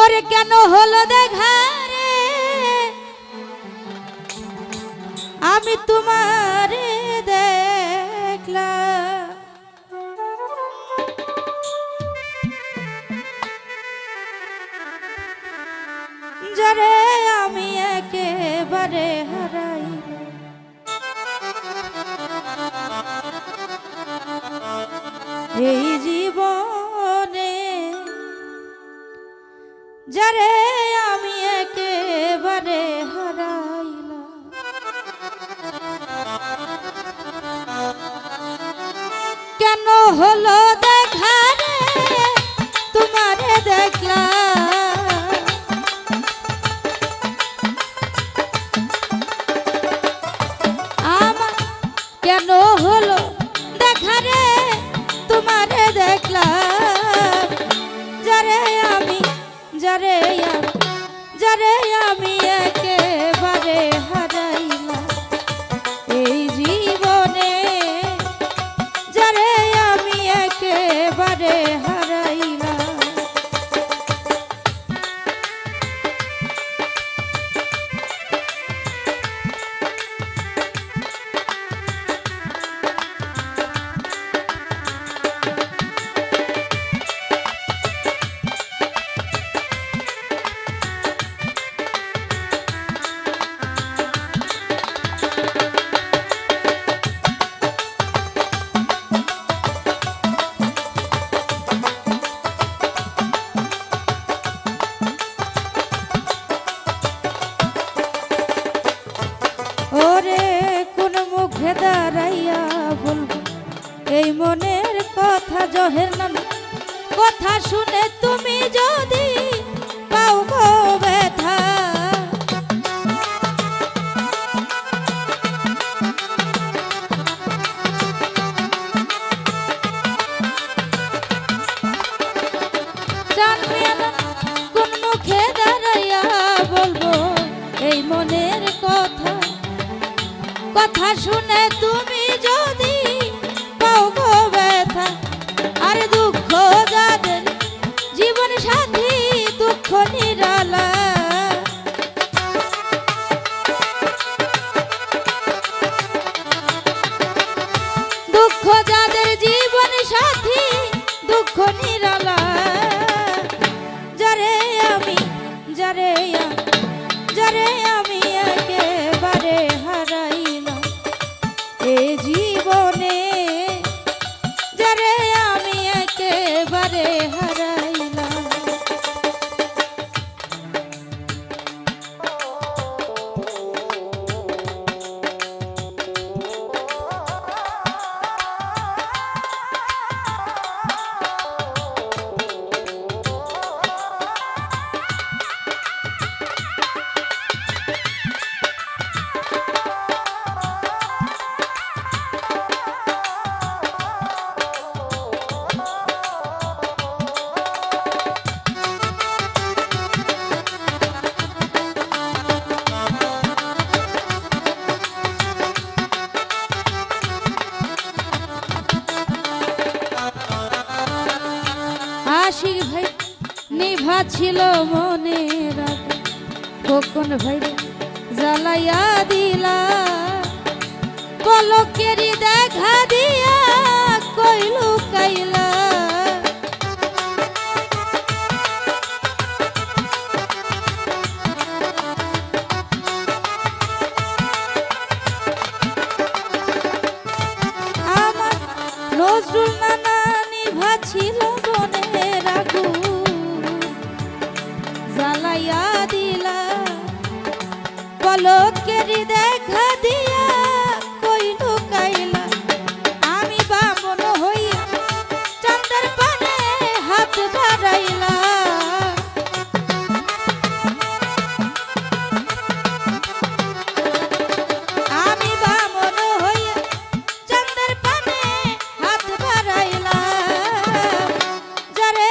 ওরে কেন হলো দেখা রে আমি তোমারে দেখলাম যারে আমি একেবারে হারাই এই জীবনে যারে আমি একেবারে হারাইলাম কেন হলো দেখা রে তোমারে দেখলাম আমার কেন হলো দেখা রে তোমারে দেখলাম যারে আমি একেবারে হারাইলাম এই জীবনে যারে আমি একেবারে হারাইলাম দাঁড়াইয়া বলবো এই মনের কথা জহের নাম কথা শুনে তুমি যদি পাও গো ব্যথা জানবে না কোন মুখে দাঁড়াইয়া বলবো এই মনের কথা কথা শুনে তুমি যদি পাও গো ব্যথা আর দুঃখ যাদের জীবন সাথী দুঃখ নিরালা দুঃখ যাদের জীবন সাথী দুঃখ নিরালা যারে আমি একেবারে হারাই এ জীবনে যারে আমি একেবারে হারাইলাম আশিক ভাই নিভা ছিল মনের আগে খোকন ভাই জ্বালাইয়া দিলা পলকেরই দেখা দিয়া কইলু কাইলা আমার নজরুল নানা নিভা ছিল জ্বালাইয়া দিলা পলকেরই দেখা দিয়া কইলু কাইলা আমি বামন হইয়া চাঁদের পানে হাত বাড়াইলা আমি বামন হইয়া চাঁদের পানে হাত বাড়াইলা যারে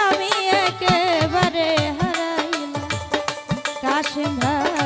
আমি একেবারে হারাইলাম কাশিম ভাই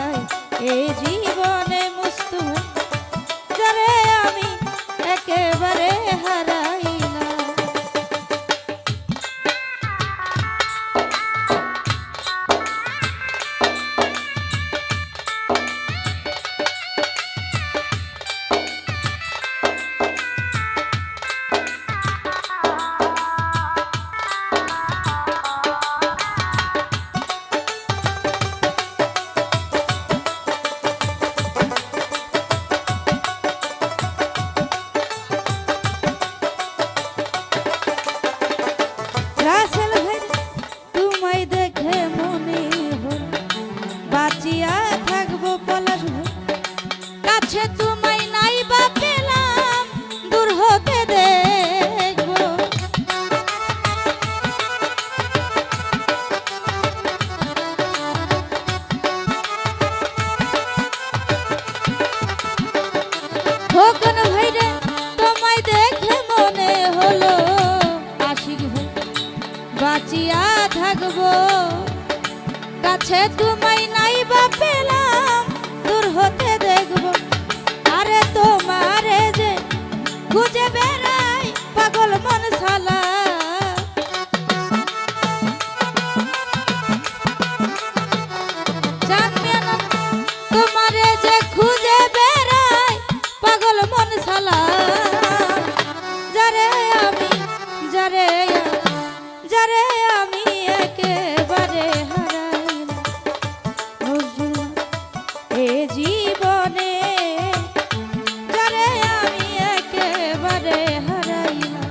কাছে তোমায় নাই বা পেলাম, দূর হতে দেখব। আরে তোমারে যে খুঁজে বেড়াই পাগল মন সালা। তোমারে যে খুঁজে বেড়াই পাগল মন সালা। যারে আমি যারে যারে আমি একেবারে হারাইলাম নজরুল এ জীবনে, যারে আমি একেবারে হারাইলাম।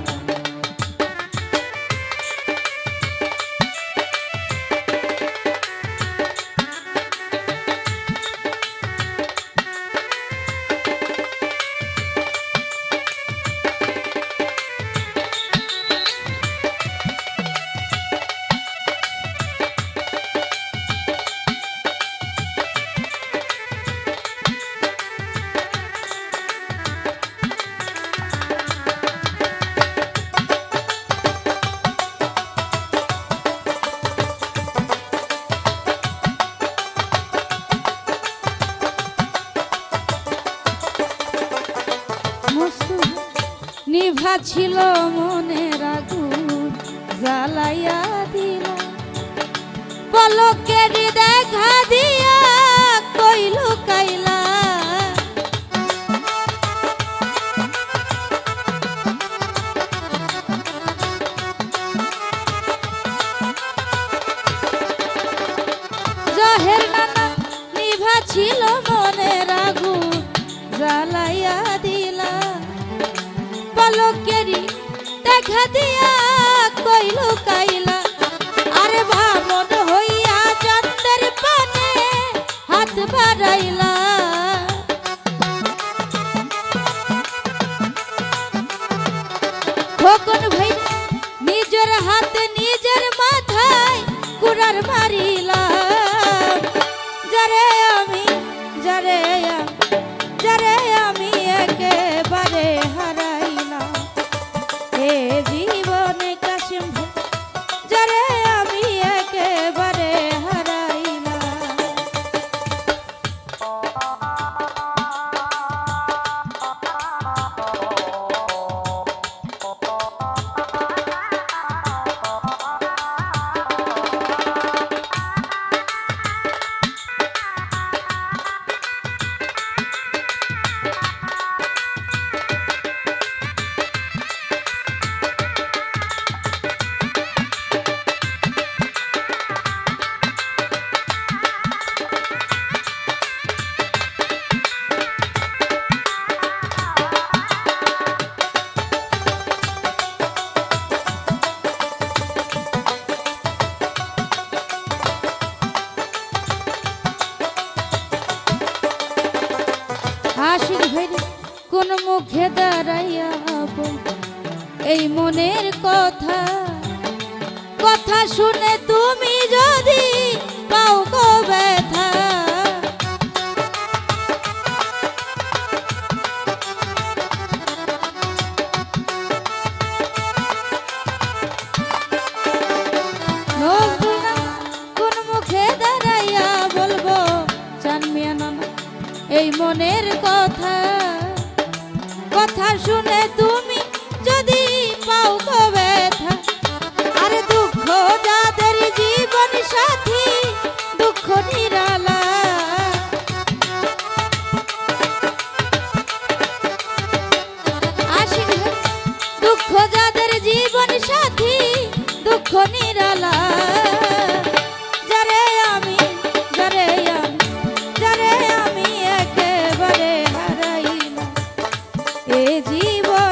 নিভা ছিল মনের আগুন জ্বালাইয়া দিলা, পলকের দেখা দিয়া কইল কাইলা। জহের নানা নিভা ছিল মনের আগুন জ্বালাইয়া দিলা, পলকেরি দেখা দিয়া কইল কাইলা। আরে ভামন হইয়া চন্দ্রের পানে হাত বাড়াইলা। খোকন ভাই নিজের হাতে নিজের মাথায় কুড়ার মারিলা। যারে আমি যারে যারে আমি একেবারে হারাইলাম এ জীবনে কাশিম, যারে আমি একেবারে হারাইলাম। আশিক ভাইরে কোন মুখে দাঁড়াইয়া এই মনের কথা, কথা শুনে তুমি যদি পাও গো ব্যথা। কোন মুখে দাঁড়াইয়া বলবো চান মিয়া নানা এই মনের কথা, কথা শুনে তুমি যদি পাও গো ব্যথা। আরে দুঃখ যাদের জীবন সাথী দুঃখ নিরালা। আশিক দুঃখ যাদের জীবন সাথী দুঃখ নিরালা। যারে আমি যারে যারে আমি একেবারে হারাইলাম এ জীবন।